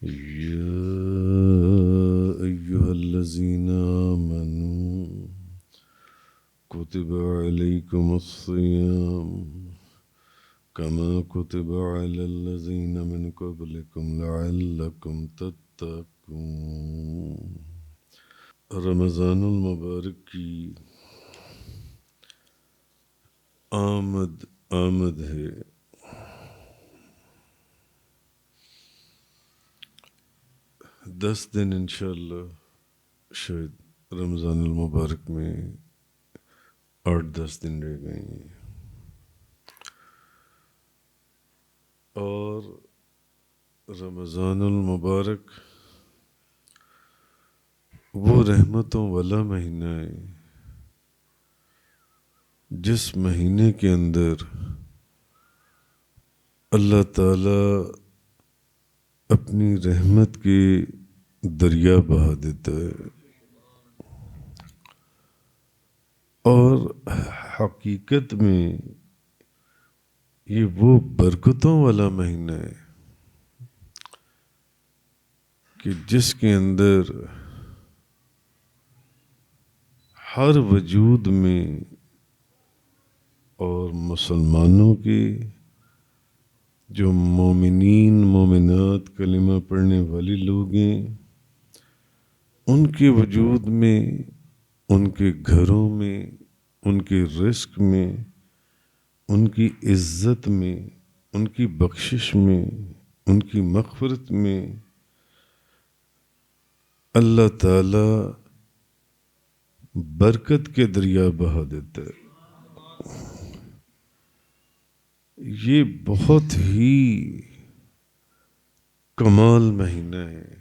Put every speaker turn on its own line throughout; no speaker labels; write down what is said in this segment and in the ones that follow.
يا أيها الذين آمنوا كتب عليكم الصيام كما كتب على الذين من قبلكم لعلكم تتقون۔ رمضان المبارک کی آمد ہے۔ 10 دن انشاءاللہ شاید رمضان المبارک میں 8-10 دن رہ گئے ہیں، اور رمضان المبارک وہ رحمتوں والا مہینہ ہے جس مہینے کے اندر اللہ تعالیٰ اپنی رحمت کے دریا بہا دیتا ہے، اور حقیقت میں یہ وہ برکتوں والا مہینہ ہے کہ جس کے اندر ہر وجود میں اور مسلمانوں کے جو مومنین مومنات کلمہ پڑھنے والے لوگ ہیں، ان کے وجود میں، ان کے گھروں میں، ان کے رزق میں، ان کی عزت میں، ان کی بخشش میں، ان کی مغفرت میں اللہ تعالی برکت کے دریا بہا دیتا ہے۔ یہ بہت ہی کمال مہینہ ہے،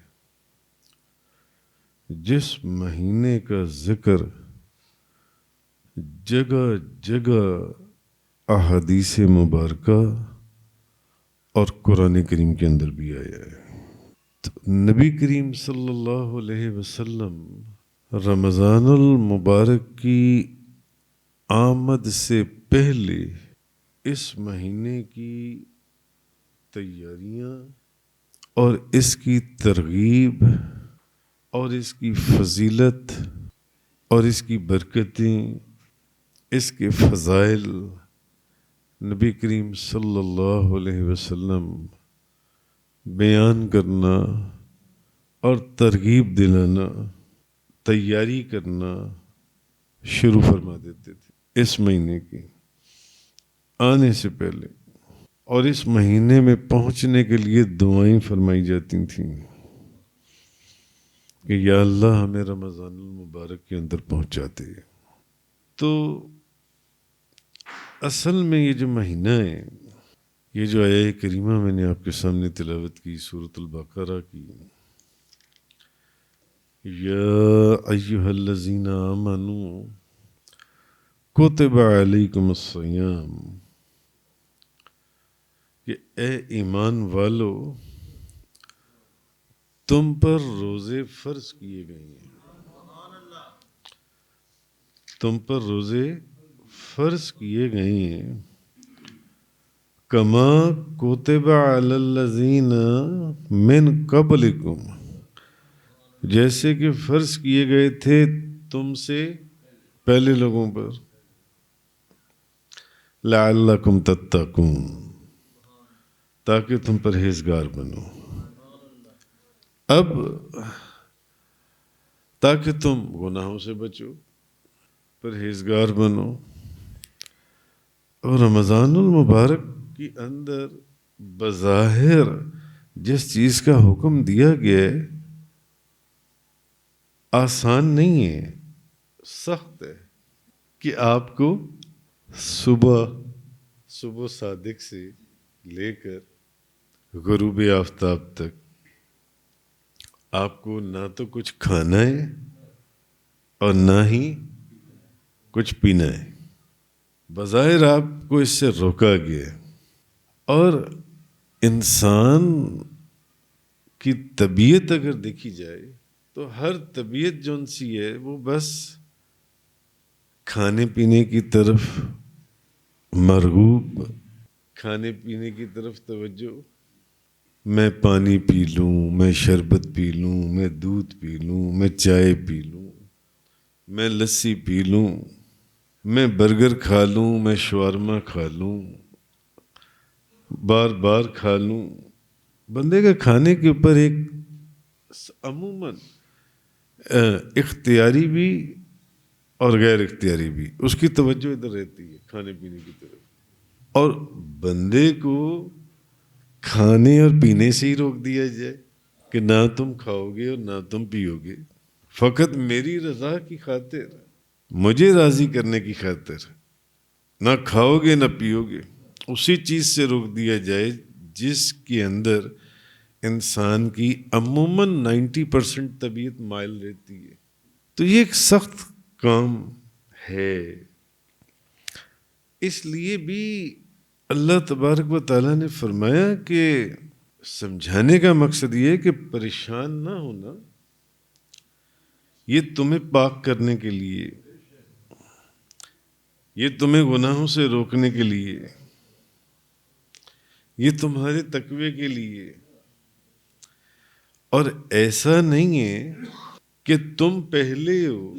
جس مہینے کا ذکر جگہ جگہ احادیث مبارکہ اور قرآن کریم کے اندر بھی آیا ہے۔ تو نبی کریم صلی اللہ علیہ وسلم رمضان المبارک کی آمد سے پہلے اس مہینے کی تیاریاں اور اس کی ترغیب اور اس کی فضیلت اور اس کی برکتیں، اس کے فضائل نبی کریم صلی اللہ علیہ وسلم بیان کرنا اور ترغیب دلانا، تیاری کرنا شروع فرما دیتے تھے اس مہینے کی آنے سے پہلے، اور اس مہینے میں پہنچنے کے لیے دعائیں فرمائی جاتی تھیں کہ یا اللہ ہمیں رمضان المبارک کے اندر پہنچا دے۔ تو اصل میں یہ جو مہینہ ہے، یہ جو آیہ کریمہ میں نے آپ کے سامنے تلاوت کی سورۃ البقرہ کی، یا ایہا الذین آمنوا کتب علیکم الصیام، کہ اے ایمان والو تم پر روزے فرض کیے گئے ہیں، تم پر روزے فرض کیے گئے ہیں، کما کتب علی الذین من قبلکم، جیسے کہ فرض کیے گئے تھے تم سے پہلے لوگوں پر، لعلکم تتقون، تاکہ تم پرہیزگار بنو۔ اب تاکہ تم گناہوں سے بچو، پرہیزگار بنو۔ اور رمضان المبارک کے اندر بظاہر جس چیز کا حکم دیا گیا ہے آسان نہیں ہے، سخت ہے، کہ آپ کو صبح صادق سے لے کر غروب آفتاب تک آپ کو نہ تو کچھ کھانا ہے اور نہ ہی کچھ پینا ہے۔ بظاہر آپ کو اس سے روکا گیا، اور انسان کی طبیعت اگر دیکھی جائے تو ہر طبیعت جون سی ہے وہ بس کھانے پینے کی طرف مرغوب، کھانے پینے کی طرف توجہ، میں پانی پی لوں، میں شربت پی لوں، میں دودھ پی لوں، میں چائے پی لوں، میں لسی پی لوں، میں برگر کھا لوں، میں شاورما کھا لوں، بار بار کھا لوں. بندے کا کھانے کے اوپر ایک عموماً اختیاری بھی اور غیر اختیاری بھی اس کی توجہ ادھر رہتی ہے کھانے پینے کی طرف. اور بندے کو کھانے اور پینے سے ہی روک دیا جائے کہ نہ تم کھاؤ گے اور نہ تم پیو گے، فقط میری رضا کی خاطر، مجھے راضی کرنے کی خاطر نہ کھاؤ گے نہ پیو گے، اسی چیز سے روک دیا جائے جس کے اندر انسان کی عموماً 90% طبیعت مائل رہتی ہے. تو یہ ایک سخت کام ہے. اس لیے بھی اللہ تبارک و تعالیٰ نے فرمایا کہ سمجھانے کا مقصد یہ ہے کہ پریشان نہ ہونا، یہ تمہیں پاک کرنے کے لیے، یہ تمہیں گناہوں سے روکنے کے لیے، یہ تمہارے تقوی کے لیے. اور ایسا نہیں ہے کہ تم پہلے ہو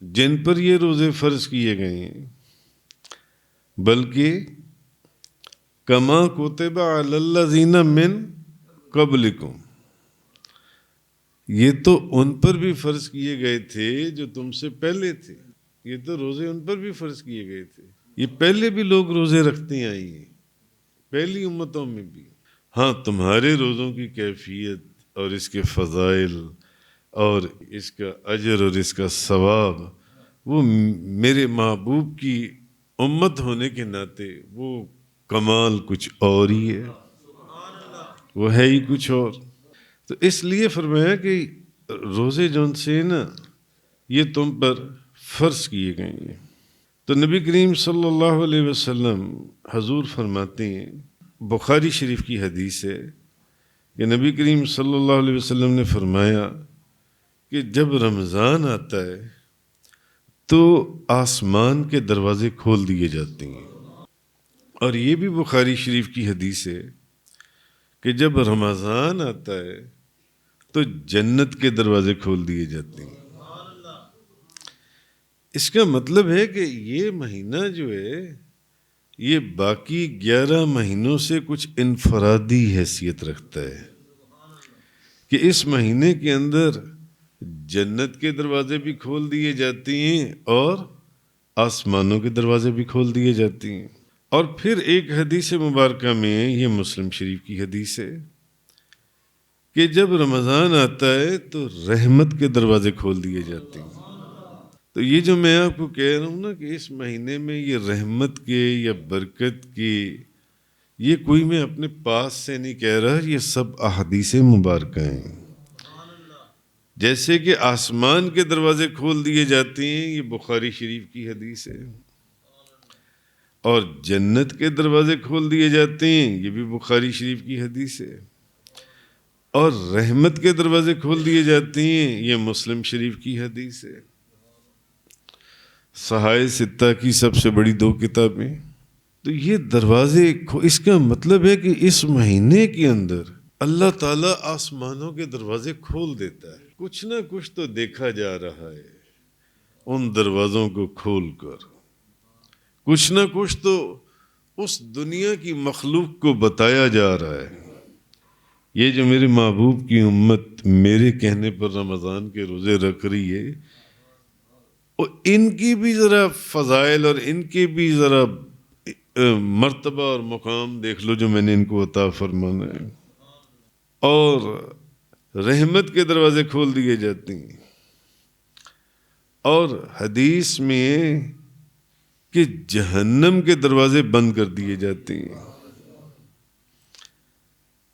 جن پر یہ روزے فرض کیے گئے ہیں، بلکہ کما کتب علی الذین من قبلکم، یہ تو ان پر بھی فرض کیے گئے تھے جو تم سے پہلے تھے. یہ تو روزے ان پر بھی فرض کیے گئے تھے. یہ پہلے بھی لوگ روزے رکھتے آئے ہیں، پہلی امتوں میں بھی. ہاں، تمہارے روزوں کی کیفیت اور اس کے فضائل اور اس کا اجر اور اس کا ثواب، وہ میرے محبوب کی امت ہونے کے ناطے وہ کمال کچھ اور ہی ہے، وہ ہے ہی کچھ اور. تو اس لیے فرمایا کہ روزے جون سے نا یہ تم پر فرض کیے گئے ہیں. تو نبی کریم صلی اللہ علیہ وسلم حضور فرماتے ہیں، بخاری شریف کی حدیث ہے کہ نبی کریم صلی اللہ علیہ وسلم نے فرمایا کہ جب رمضان آتا ہے تو آسمان کے دروازے کھول دیے جاتے ہیں. اور یہ بھی بخاری شریف کی حدیث ہے کہ جب رمضان آتا ہے تو جنت کے دروازے کھول دیے جاتے ہیں. اس کا مطلب ہے کہ یہ مہینہ جو ہے یہ باقی 11 مہینوں سے کچھ انفرادی حیثیت رکھتا ہے کہ اس مہینے کے اندر جنت کے دروازے بھی کھول دیے جاتے ہیں اور آسمانوں کے دروازے بھی کھول دیے جاتے ہیں. اور پھر ایک حدیث مبارکہ میں، یہ مسلم شریف کی حدیث ہے، کہ جب رمضان آتا ہے تو رحمت کے دروازے کھول دیے جاتے ہیں. تو یہ جو میں آپ کو کہہ رہا ہوں نا کہ اس مہینے میں یہ رحمت کے یا برکت کے، یہ کوئی میں اپنے پاس سے نہیں کہہ رہا، یہ سب احادیث مبارکہ ہیں. جیسے کہ آسمان کے دروازے کھول دیے جاتے ہیں، یہ بخاری شریف کی حدیث ہے، اور جنت کے دروازے کھول دیے جاتے ہیں، یہ بھی بخاری شریف کی حدیث ہے، اور رحمت کے دروازے کھول دیے جاتے ہیں، یہ مسلم شریف کی حدیث ہے. صحائح ستہ کی سب سے بڑی 2 کتابیں. تو یہ دروازے، اس کا مطلب ہے کہ اس مہینے کے اندر اللہ تعالیٰ آسمانوں کے دروازے کھول دیتا ہے. کچھ نہ کچھ تو دیکھا جا رہا ہے ان دروازوں کو کھول کر، کچھ نہ کچھ تو اس دنیا کی مخلوق کو بتایا جا رہا ہے. یہ جو میرے محبوب کی امت میرے کہنے پر رمضان کے روزے رکھ رہی ہے، اور ان کی بھی ذرا فضائل اور ان کی بھی ذرا مرتبہ اور مقام دیکھ لو جو میں نے ان کو عطا فرمانا ہے. اور رحمت کے دروازے کھول دیے جاتے ہیں، اور حدیث میں کہ جہنم کے دروازے بند کر دیے جاتے ہیں.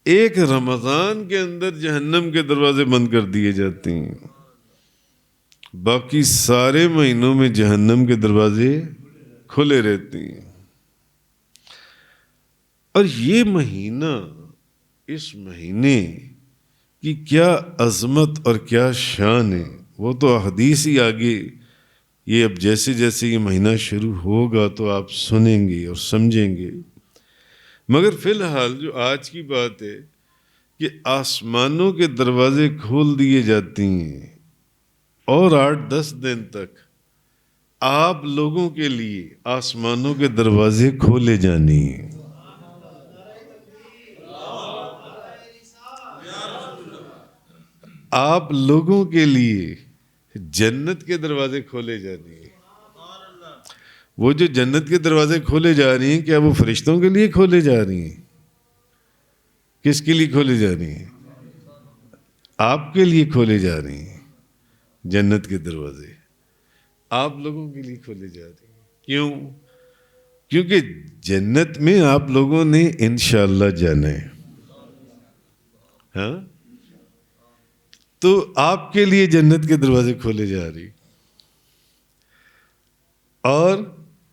ایک رمضان کے اندر جہنم کے دروازے بند کر دیے جاتے ہیں، باقی سارے مہینوں میں جہنم کے دروازے کھلے رہتے ہیں. اور یہ مہینہ، اس مہینے کی کیا عظمت اور کیا شان ہے وہ تو حدیث ہی آگے، یہ اب جیسے جیسے یہ مہینہ شروع ہوگا تو آپ سنیں گے اور سمجھیں گے. مگر فی الحال جو آج کی بات ہے کہ آسمانوں کے دروازے کھول دیے جاتی ہیں اور 8-10 دن تک آپ لوگوں کے لیے آسمانوں کے دروازے کھولے جانے ہیں. آپ لوگوں کے لیے جنت کے دروازے کھولے جانے ہیں. وہ جو جنت کے دروازے کھولے جا رہی ہیں، کیا وہ فرشتوں کے لیے کھولے جا رہی ہیں؟ کس کے لیے کھولے جا رہی ہیں؟ آپ کے لیے کھولے جا رہی ہیں. جنت کے دروازے آپ لوگوں کے لیے کھولے جا رہے ہیں. کیوں؟ کیونکہ جنت میں آپ لوگوں نے انشاءاللہ جانا ہے. ہاں، تو آپ کے لیے جنت کے دروازے کھولے جا رہی اور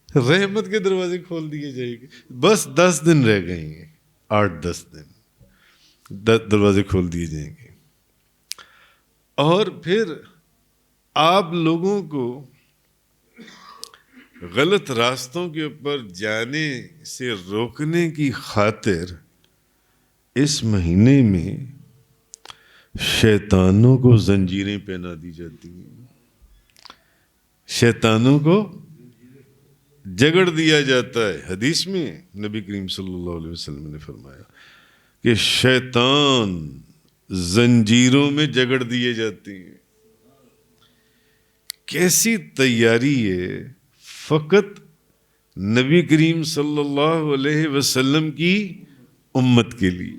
رحمت کے دروازے کھول دیے جائیں گے. بس 10 دن رہ گئے ہیں، 8-10 دن 10 دروازے کھول دیے جائیں گے. اور پھر آپ لوگوں کو غلط راستوں کے اوپر جانے سے روکنے کی خاطر اس مہینے میں شیطانوں کو زنجیریں پہنا دی جاتی ہیں. شیطانوں کو جگڑ دیا جاتا ہے. حدیث میں نبی کریم صلی اللہ علیہ وسلم نے فرمایا کہ شیطان زنجیروں میں جگڑ دیے جاتے ہیں. کیسی تیاری ہے فقط نبی کریم صلی اللہ علیہ وسلم کی امت کے لیے.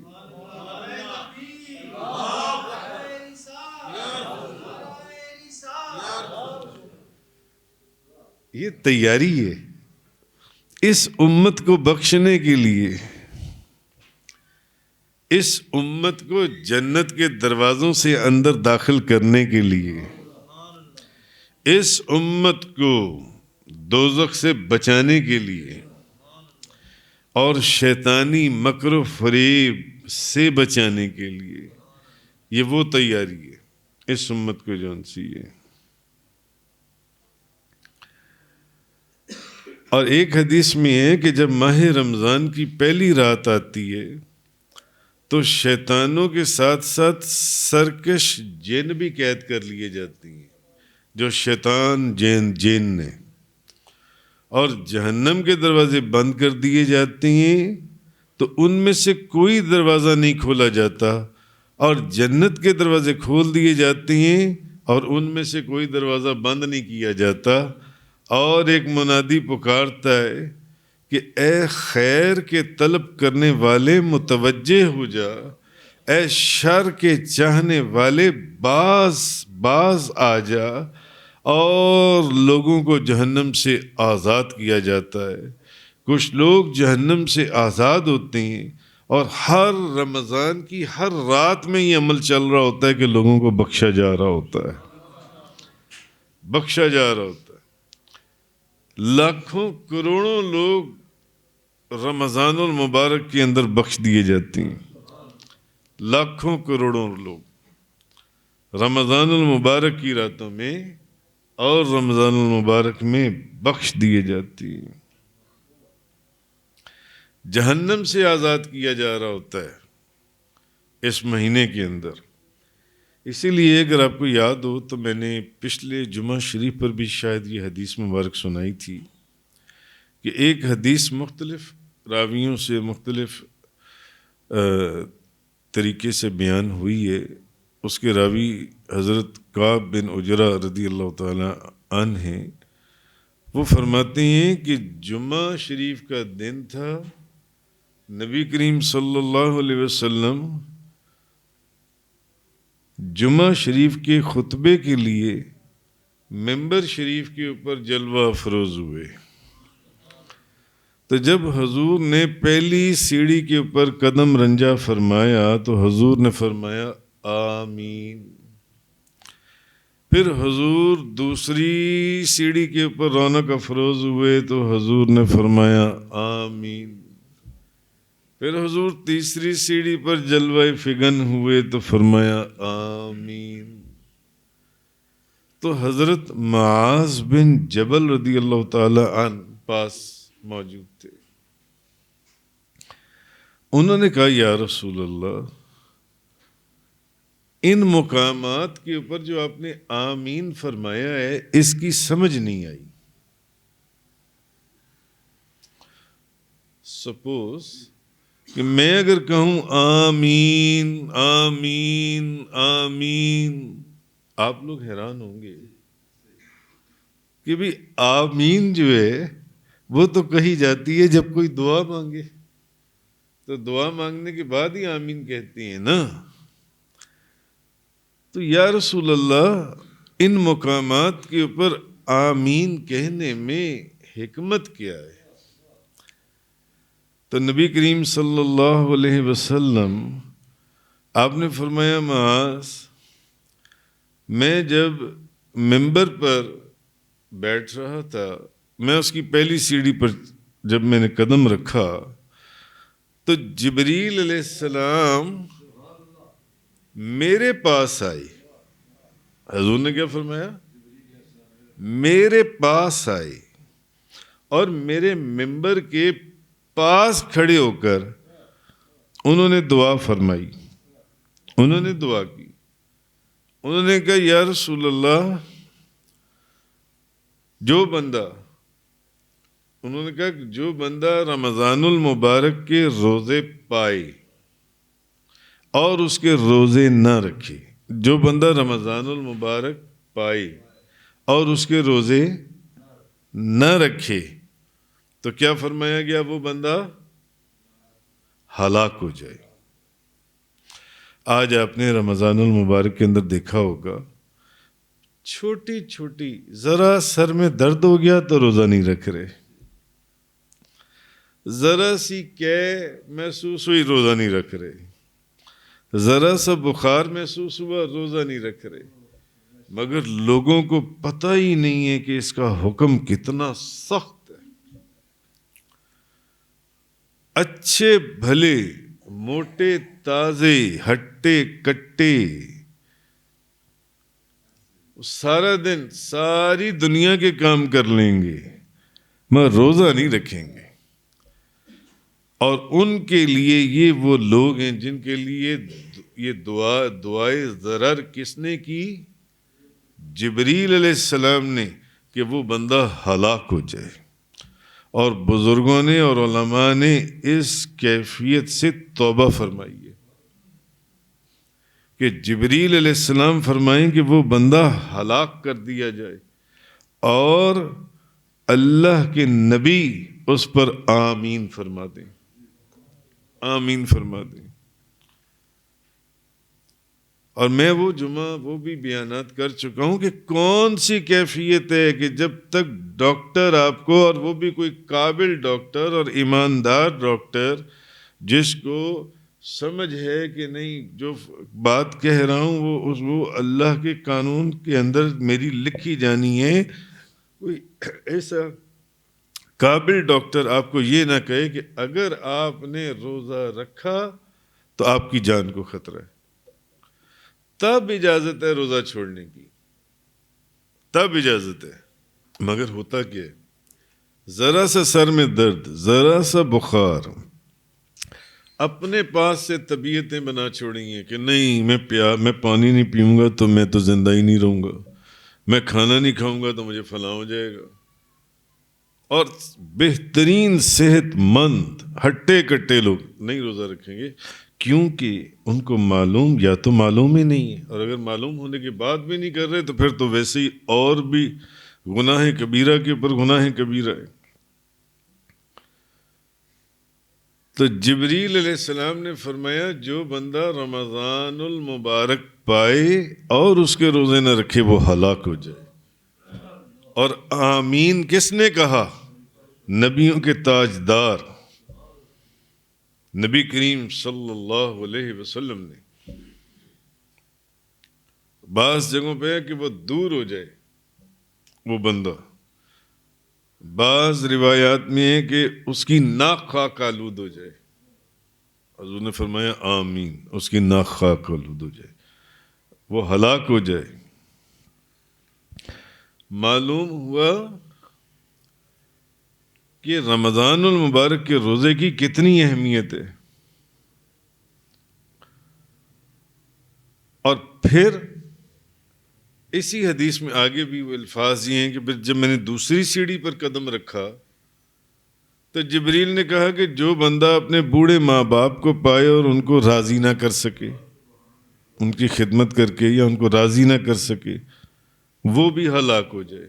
یہ تیاری ہے اس امت کو بخشنے کے لیے، اس امت کو جنت کے دروازوں سے اندر داخل کرنے کے لیے، اس امت کو دوزخ سے بچانے کے لیے اور شیطانی مکر و فریب سے بچانے کے لیے. یہ وہ تیاری ہے اس امت کو جون سی ہے. اور ایک حدیث میں ہے کہ جب ماہ رمضان کی پہلی رات آتی ہے تو شیطانوں کے ساتھ ساتھ سرکش جن بھی قید کر لیے جاتی ہیں، جو شیطان جن نے، اور جہنم کے دروازے بند کر دیے جاتے ہیں. تو ان میں سے کوئی دروازہ نہیں کھولا جاتا، اور جنت کے دروازے کھول دیے جاتے ہیں اور ان میں سے کوئی دروازہ بند نہیں کیا جاتا. اور ایک منادی پکارتا ہے کہ اے خیر کے طلب کرنے والے متوجہ ہو جا، اے شر کے چاہنے والے باز آ جا. اور لوگوں کو جہنم سے آزاد کیا جاتا ہے. کچھ لوگ جہنم سے آزاد ہوتے ہیں اور ہر رمضان کی ہر رات میں یہ عمل چل رہا ہوتا ہے کہ لوگوں کو بخشا جا رہا ہوتا ہے، بخشا جا رہا ہوتا ہے. لاکھوں کروڑوں لوگ رمضان المبارک کے اندر بخش دیے جاتے ہیں. لاکھوں کروڑوں لوگ رمضان المبارک کی راتوں میں اور رمضان المبارک میں بخش دیے جاتے ہیں. جہنم سے آزاد کیا جا رہا ہوتا ہے اس مہینے کے اندر. اسی لیے اگر آپ کو یاد ہو تو میں نے پچھلے جمعہ شریف پر بھی شاید یہ حدیث مبارک سنائی تھی کہ ایک حدیث مختلف راویوں سے مختلف طریقے سے بیان ہوئی ہے. اس کے راوی حضرت کعب بن عجرہ رضی اللہ تعالی عنہ ہیں. وہ فرماتے ہیں کہ جمعہ شریف کا دن تھا. نبی کریم صلی اللہ علیہ وسلم جمعہ شریف کے خطبے کے لیے ممبر شریف کے اوپر جلوہ افروز ہوئے. تو جب حضور نے پہلی سیڑھی کے اوپر قدم رنجا فرمایا تو حضور نے فرمایا آمین. پھر حضور دوسری سیڑھی کے اوپر رونق افروز ہوئے تو حضور نے فرمایا آمین. پھر حضور تیسری سیڑھی پر جلوہ فگن ہوئے تو فرمایا آمین. تو حضرت معاذ بن جبل رضی اللہ تعالی عنہ پاس موجود تھے. انہوں نے کہا یا رسول اللہ، ان مقامات کے اوپر جو آپ نے آمین فرمایا ہے اس کی سمجھ نہیں آئی. سپوز کہ میں اگر کہوں آمین آمین آمین، آپ لوگ حیران ہوں گے کہ بھی آمین جو ہے وہ تو کہی جاتی ہے جب کوئی دعا مانگے، تو دعا مانگنے کے بعد ہی آمین کہتی ہیں نا. تو یا رسول اللہ ان مقامات کے اوپر آمین کہنے میں حکمت کیا ہے؟ تو نبی کریم صلی اللہ علیہ وسلم آپ نے فرمایا معاذ، میں جب ممبر پر بیٹھ رہا تھا، میں اس کی پہلی سیڑھی پر جب میں نے قدم رکھا تو جبریل علیہ السلام میرے پاس آئی. حضور نے کیا فرمایا؟ میرے پاس آئی اور میرے ممبر کے پاس کھڑے ہو کر انہوں نے دعا فرمائی، انہوں نے دعا کی. انہوں نے کہا یا رسول اللہ، انہوں نے کہا کہ جو بندہ رمضان المبارک کے روزے پائے اور اس کے روزے نہ رکھے، جو بندہ رمضان المبارک پائے اور اس کے روزے نہ رکھے، تو کیا فرمایا گیا؟ وہ بندہ ہلاک ہو جائے. آج آپ نے رمضان المبارک کے اندر دیکھا ہوگا، چھوٹی چھوٹی ذرا سر میں درد ہو گیا تو روزہ نہیں رکھ رہے، ذرا سی محسوس ہوئی روزہ نہیں رکھ رہے، ذرا سا بخار محسوس ہوا روزہ نہیں رکھ رہے. مگر لوگوں کو پتہ ہی نہیں ہے کہ اس کا حکم کتنا سخت ہے. اچھے بھلے موٹے تازے ہٹے کٹے سارا دن ساری دنیا کے کام کر لیں گے مگر روزہ نہیں رکھیں گے. اور ان کے لیے یہ وہ لوگ ہیں جن کے لیے یہ دعائے ضرر کس نے کی؟ جبریل علیہ السلام نے، کہ وہ بندہ ہلاک ہو جائے. اور بزرگوں نے اور علماء نے اس کیفیت سے توبہ فرمائی ہے کہ جبریل علیہ السلام فرمائیں کہ وہ بندہ ہلاک کر دیا جائے اور اللہ کے نبی اس پر آمین فرما دیں، آمین فرما دیں. اور میں وہ جمعہ وہ بھی بیانات کر چکا ہوں کہ کون سی کیفیت ہے کہ جب تک ڈاکٹر آپ کو، اور وہ بھی کوئی قابل ڈاکٹر اور ایماندار ڈاکٹر جس کو سمجھ ہے کہ نہیں جو بات کہہ رہا ہوں وہ اللہ کے قانون کے اندر میری لکھی جانی ہے، کوئی ایسا قابل ڈاکٹر آپ کو یہ نہ کہے کہ اگر آپ نے روزہ رکھا تو آپ کی جان کو خطرہ ہے، تب اجازت ہے روزہ چھوڑنے کی، تب اجازت ہے. مگر ہوتا کیا ہے؟ ذرا سا سر میں درد، ذرا سا بخار، اپنے پاس سے طبیعتیں بنا چھوڑی ہیں کہ نہیں میں پانی نہیں پیوں گا تو میں تو زندہ ہی نہیں رہوں گا، میں کھانا نہیں کھاؤں گا تو مجھے فلاں ہو جائے گا. اور بہترین صحت مند ہٹے کٹے لوگ نہیں روزہ رکھیں گے، کیونکہ ان کو معلوم، یا تو معلوم ہی نہیں ہے، اور اگر معلوم ہونے کے بعد بھی نہیں کر رہے تو پھر تو ویسے ہی اور بھی گناہ کبیرہ کے اوپر گناہ کبیرہ ہے. تو جبریل علیہ السلام نے فرمایا جو بندہ رمضان المبارک پائے اور اس کے روزے نہ رکھے وہ ہلاک ہو جائے. اور آمین کس نے کہا؟ نبیوں کے تاجدار نبی کریم صلی اللہ علیہ وسلم نے. بعض جگہوں پہ ہے کہ وہ دور ہو جائے وہ بندہ، بعض روایات میں ہے کہ اس کی ناک خاک آلود ہو جائے. حضور نے فرمایا آمین، اس کی ناک خاک آلود ہو جائے، وہ ہلاک ہو جائے. معلوم ہوا کہ رمضان المبارک کے روزے کی کتنی اہمیت ہے. اور پھر اسی حدیث میں آگے بھی وہ الفاظ یہ ہیں کہ پھر جب میں نے دوسری سیڑھی پر قدم رکھا تو جبریل نے کہا کہ جو بندہ اپنے بوڑھے ماں باپ کو پائے اور ان کو راضی نہ کر سکے، ان کی خدمت کر کے یا ان کو راضی نہ کر سکے، وہ بھی ہلاک ہو جائے۔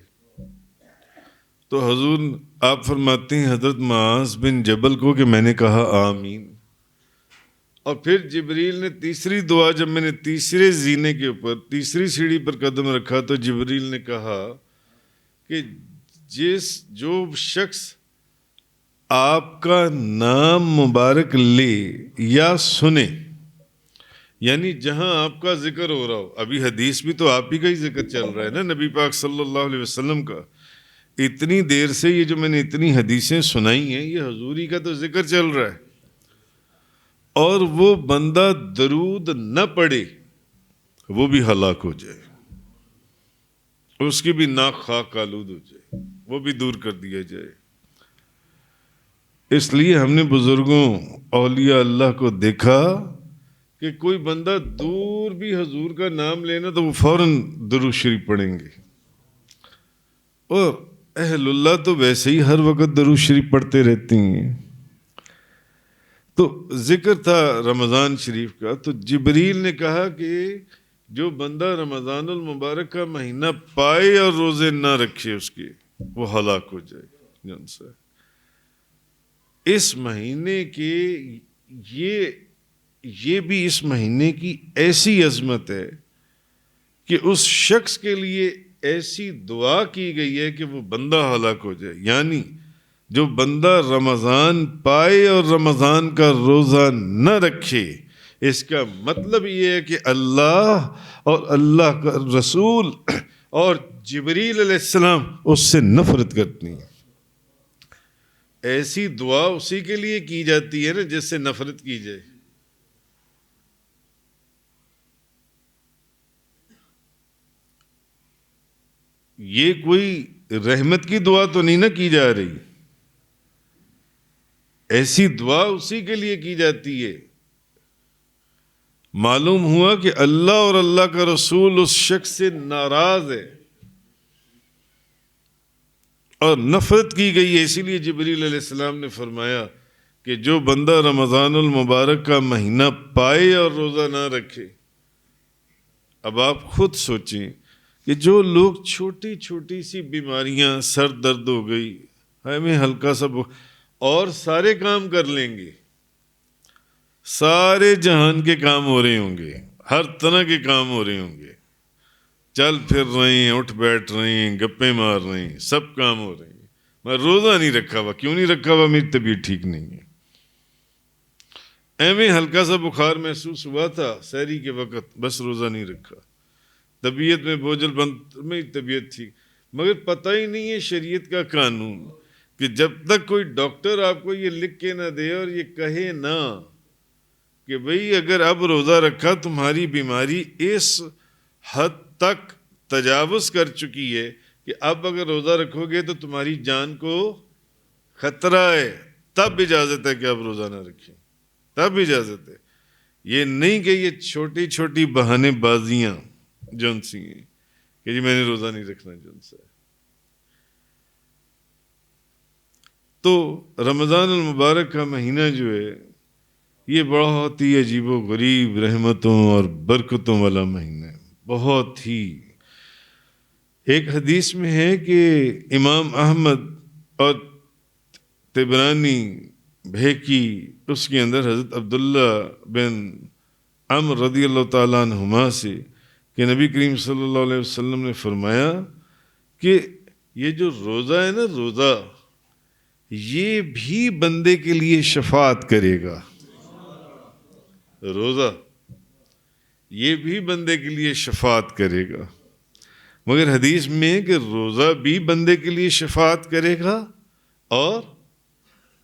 تو حضور آپ فرماتے ہیں حضرت معاذ بن جبل کو کہ میں نے کہا آمین۔ اور پھر جبریل نے تیسری دعا، جب میں نے تیسرے زینے کے اوپر تیسری سیڑھی پر قدم رکھا تو جبریل نے کہا کہ جو شخص آپ کا نام مبارک لے یا سنے، یعنی جہاں آپ کا ذکر ہو رہا ہو، ابھی حدیث بھی تو آپ ہی کا ہی ذکر چل رہا ہے نا، نبی پاک صلی اللہ علیہ وسلم کا، اتنی دیر سے یہ جو میں نے اتنی حدیثیں سنائی ہیں یہ حضوری کا تو ذکر چل رہا ہے، اور وہ بندہ درود نہ پڑھے وہ بھی ہلاک ہو جائے، اس کی بھی ناک خاک آلود ہو جائے، وہ بھی دور کر دیا جائے۔ اس لیے ہم نے بزرگوں اولیاء اللہ کو دیکھا کہ کوئی بندہ دور بھی حضور کا نام لینا تو وہ فوراً درود شریف پڑھیں گے، اور اہل اللہ تو ویسے ہی ہر وقت درود شریف پڑھتے رہتی ہیں۔ تو ذکر تھا رمضان شریف کا، تو جبریل نے کہا کہ جو بندہ رمضان المبارک کا مہینہ پائے اور روزے نہ رکھے اس کے، وہ ہلاک ہو جائے۔ جن سے اس مہینے کے یہ بھی اس مہینے کی ایسی عظمت ہے کہ اس شخص کے لیے ایسی دعا کی گئی ہے کہ وہ بندہ ہلاک ہو جائے، یعنی جو بندہ رمضان پائے اور رمضان کا روزہ نہ رکھے، اس کا مطلب یہ ہے کہ اللہ اور اللہ کا رسول اور جبریل علیہ السلام اس سے نفرت کرتے ہیں۔ ایسی دعا اسی کے لیے کی جاتی ہے نا جس سے نفرت کی جائے۔ یہ کوئی رحمت کی دعا تو نہیں نہ کی جا رہی، ایسی دعا اسی کے لیے کی جاتی ہے۔ معلوم ہوا کہ اللہ اور اللہ کا رسول اس شخص سے ناراض ہے اور نفرت کی گئی ہے، اسی لیے جبریل علیہ السلام نے فرمایا کہ جو بندہ رمضان المبارک کا مہینہ پائے اور روزہ نہ رکھے۔ اب آپ خود سوچیں کہ جو لوگ چھوٹی چھوٹی سی بیماریاں، سر درد ہو گئی، ہمیں ہلکا سا اور سارے کام کر لیں گے، سارے جہان کے کام ہو رہے ہوں گے، ہر طرح کے کام ہو رہے ہوں گے، چل پھر رہے ہیں، اٹھ بیٹھ رہے ہیں، گپیں مار رہے ہیں، سب کام ہو رہے ہیں، میں روزہ نہیں رکھا ہوا۔ کیوں نہیں رکھا ہوا؟ میری طبیعت ٹھیک نہیں ہے، ایویں ہلکا سا بخار محسوس ہوا تھا سحری کے وقت، بس روزہ نہیں رکھا، طبیعت میں بوجھل بند، میری طبیعت ٹھیک، مگر پتہ ہی نہیں ہے شریعت کا قانون کہ جب تک کوئی ڈاکٹر آپ کو یہ لکھ کے نہ دے اور یہ کہے نہ کہ بھئی اگر اب روزہ رکھا تمہاری بیماری اس حد تک تجاوز کر چکی ہے کہ اب اگر روزہ رکھو گے تو تمہاری جان کو خطرہ ہے، تب اجازت ہے کہ اب روزہ نہ رکھیں، تب اجازت ہے۔ یہ نہیں کہ یہ چھوٹی چھوٹی بہانے بازیاں جن سی ہیں کہ جی میں نے روزہ نہیں رکھنا جن سے۔ تو رمضان المبارک کا مہینہ جو ہے یہ بہت ہی عجیب و غریب رحمتوں اور برکتوں والا مہینہ ہے، بہت ہی۔ ایک حدیث میں ہے کہ امام احمد اور طبرانی بھیکی، اس کے اندر حضرت عبداللہ بن عمر رضی اللہ تعالیٰ عنہما سے کہ نبی کریم صلی اللہ علیہ وسلم نے فرمایا کہ یہ جو روزہ ہے نا، روزہ یہ بھی بندے کے لیے شفاعت کرے گا، روزہ یہ بھی بندے کے لیے شفاعت کرے گا۔ مگر حدیث میں کہ روزہ بھی بندے کے لیے شفاعت کرے گا اور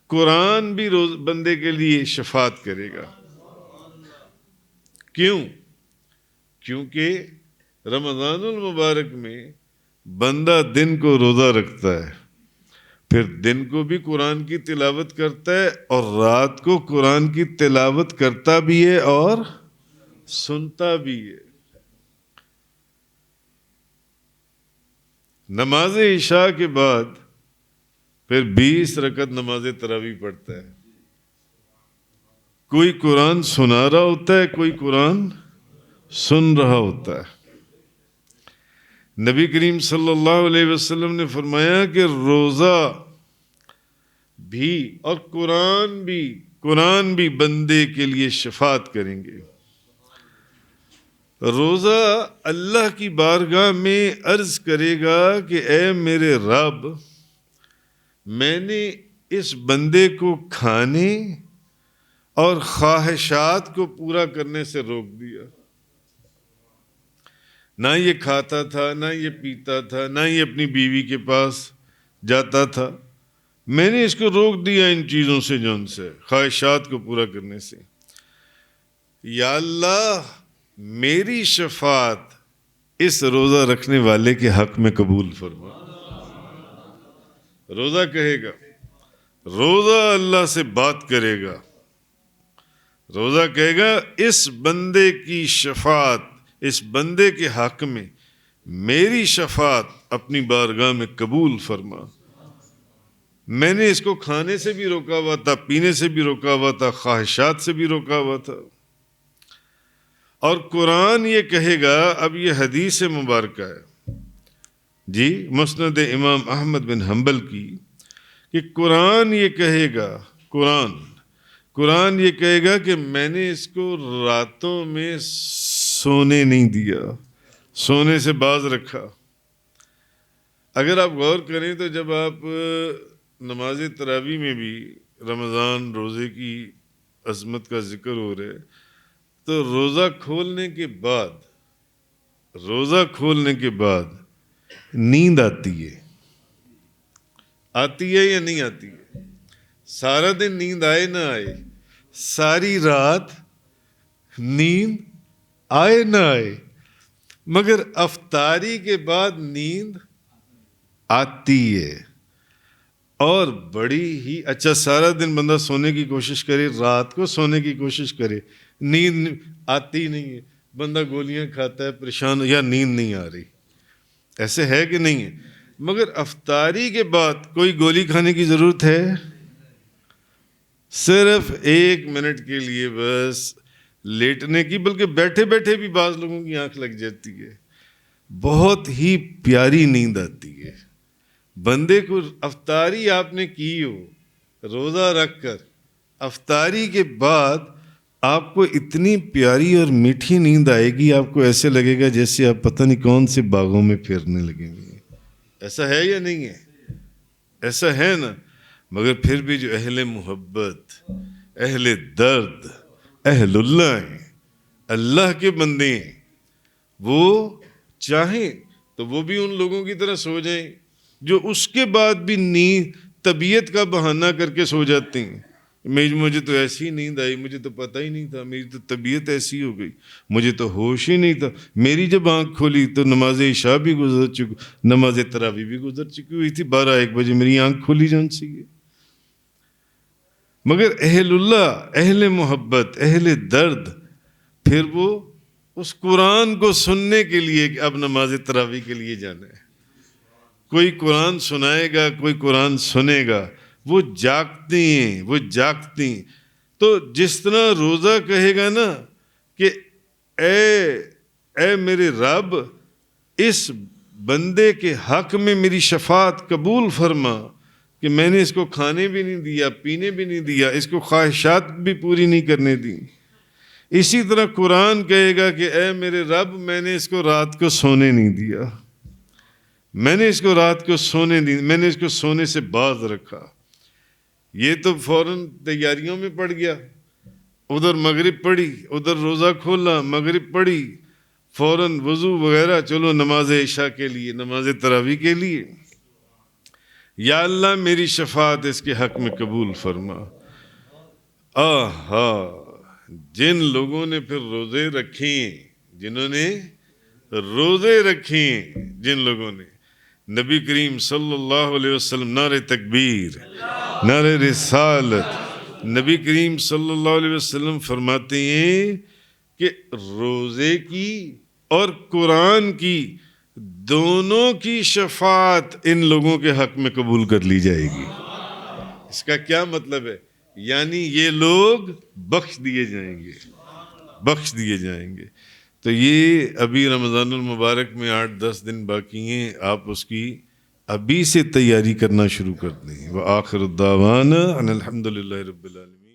قرآن بھی بندے کے لیے شفاعت کرے گا۔ کیوں؟ کیونکہ رمضان المبارک میں بندہ دن کو روزہ رکھتا ہے، پھر دن کو بھی قرآن کی تلاوت کرتا ہے اور رات کو قرآن کی تلاوت کرتا بھی ہے اور سنتا بھی ہے۔ نماز عشاء کے بعد پھر 20 رکعت نماز تراویح پڑھتا ہے. کوئی قرآن سنا رہا ہوتا ہے، کوئی قرآن سن رہا ہوتا ہے. نبی کریم صلی اللہ علیہ وسلم نے فرمایا کہ روزہ بھی اور قرآن بھی بندے کے لیے شفاعت کریں گے. روزہ اللہ کی بارگاہ میں عرض کرے گا کہ اے میرے رب، میں نے اس بندے کو کھانے اور خواہشات کو پورا کرنے سے روک دیا. نہ یہ کھاتا تھا، نہ یہ پیتا تھا، نہ یہ اپنی بیوی کے پاس جاتا تھا. میں نے اس کو روک دیا ان چیزوں سے، جو ان سے خواہشات کو پورا کرنے سے. یا اللہ، میری شفاعت اس روزہ رکھنے والے کے حق میں قبول فرما. روزہ کہے گا، روزہ اللہ سے بات کرے گا، روزہ کہے گا اس بندے کی شفاعت، اس بندے کے حق میں میری شفاعت اپنی بارگاہ میں قبول فرما. میں نے اس کو کھانے سے بھی روکا ہوا تھا، پینے سے بھی روکا ہوا تھا، خواہشات سے بھی روکا ہوا تھا. اور قرآن یہ کہے گا، اب یہ حدیث مبارکہ ہے جی مسند امام احمد بن حنبل کی، کہ قرآن یہ کہے گا، قرآن یہ کہے گا کہ میں نے اس کو راتوں میں سونے نہیں دیا، سونے سے باز رکھا. اگر آپ غور کریں تو جب آپ نماز تراویح میں بھی رمضان روزے کی عظمت کا ذکر ہو رہا ہے، تو روزہ کھولنے کے بعد نیند آتی ہے یا نہیں آتی ہے؟ سارا دن نیند آئے نہ آئے، ساری رات نیند آئے نہ آئے، مگر افطاری کے بعد نیند آتی ہے. اور بڑی ہی اچھا، سارا دن بندہ سونے کی کوشش کرے، رات کو سونے کی کوشش کرے، نیند آتی نہیں ہے، بندہ گولیاں کھاتا ہے، پریشان، یا نیند نہیں آ رہی. ایسے ہے کہ نہیں ہے؟ مگر افطاری کے بعد کوئی گولی کھانے کی ضرورت ہے؟ صرف 1 منٹ کے لیے بس لیٹنے کی، بلکہ بیٹھے بیٹھے بھی بعض لوگوں کی آنکھ لگ جاتی ہے. بہت ہی پیاری نیند آتی ہے. بندے کو افطاری آپ نے کی ہو روزہ رکھ کر، افطاری کے بعد آپ کو اتنی پیاری اور میٹھی نیند آئے گی، آپ کو ایسے لگے گا جیسے آپ پتہ نہیں کون سے باغوں میں پھرنے لگیں گے. ایسا ہے یا نہیں ہے؟ ایسا ہے نا. مگر پھر بھی جو اہل محبت، اہل درد، اہل اللہ ہیں، اللہ کے بندے ہیں، وہ چاہیں تو وہ بھی ان لوگوں کی طرح سو جائیں جو اس کے بعد بھی نیند طبیعت کا بہانہ کر کے سو جاتے ہیں. مجھے تو ایسی نیند آئی، مجھے تو پتہ ہی نہیں تھا، میری تو طبیعت ایسی ہو گئی، مجھے تو ہوش ہی نہیں تھا. میری جب آنکھ کھولی تو نماز عشاء بھی گزر چکی، نماز تراویح بھی گزر چکی ہوئی تھی، 12-1 بجے میری آنکھ کھولی جان سی ہے. مگر اہل اللہ، اہل محبت، اہل درد، پھر وہ اس قرآن کو سننے کے لیے کہ اب نماز تراویح کے لیے جانا ہے. کوئی قرآن سنائے گا، کوئی قرآن سنے گا، وہ جاگتے ہیں. تو جس طرح روزہ کہے گا نا کہ اے میرے رب، اس بندے کے حق میں میری شفاعت قبول فرما کہ میں نے اس کو کھانے بھی نہیں دیا، پینے بھی نہیں دیا، اس کو خواہشات بھی پوری نہیں کرنے دی. اسی طرح قرآن کہے گا کہ اے میرے رب، میں نے اس کو رات کو سونے نہیں دیا، میں نے اس کو سونے سے باز رکھا. یہ تو فوراً تیاریوں میں پڑ گیا، ادھر مغرب پڑھی، ادھر روزہ کھولا، مغرب پڑھی، فوراً وضو وغیرہ، چلو نماز عشاء کے لیے، نماز تراویح کے لیے. یا اللہ، میری شفاعت اس کے حق میں قبول فرما. آہا، جن لوگوں نے پھر روزے رکھے، جن لوگوں نے نبی کریم صلی اللہ علیہ وسلم، نعرہ تکبیر، نعرہ رسالت. نبی کریم صلی اللہ علیہ وسلم فرماتے ہیں کہ روزے کی اور قرآن کی دونوں کی شفاعت ان لوگوں کے حق میں قبول کر لی جائے گی۔ اس کا کیا مطلب ہے؟ یعنی یہ لوگ بخش دیے جائیں گے، بخش دیے جائیں گے۔ تو یہ ابھی رمضان المبارک میں 8-10 دن باقی ہیں، آپ اس کی ابھی سے تیاری کرنا شروع کر دیں۔ وآخر الدعوانا ان الحمد للہ رب العالمین۔